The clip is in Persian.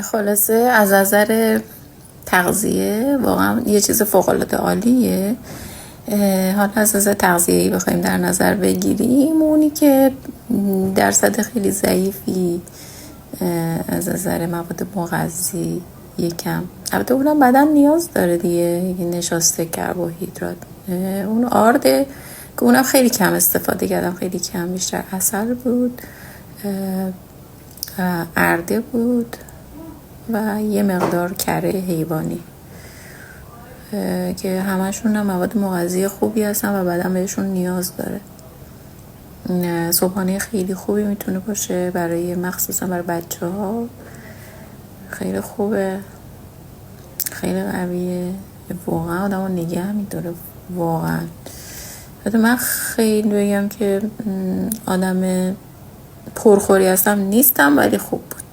خلاصه از نظر تغذیه واقعا یه چیز فوق‌العاده عالیه. حالا از نظر تغذیه‌ای بخوایم در نظر بگیریم، اونی که درصد خیلی ضعیفی از نظر مواد مغذی یکم، البته اونم بدن نیاز داره دیگه، نشاسته کربوهیدرات، اون آرده که اونم خیلی کم استفاده کردم، خیلی کم، بیشتر عسل بود، ارده بود و یه مقدار کره حیوانی که همشون هم مواد مغذی خوبی هستن و بدن بهشون نیاز داره. صبحانه خیلی خوبی میتونه باشه برای مخصوصا برای بچه ها، خیلی خوبه، خیلی قویه، واقعا آدم ها نگه میداره واقعا. من خیلی بگم که آدم پرخوری هستم نیستم، ولی خوب بود.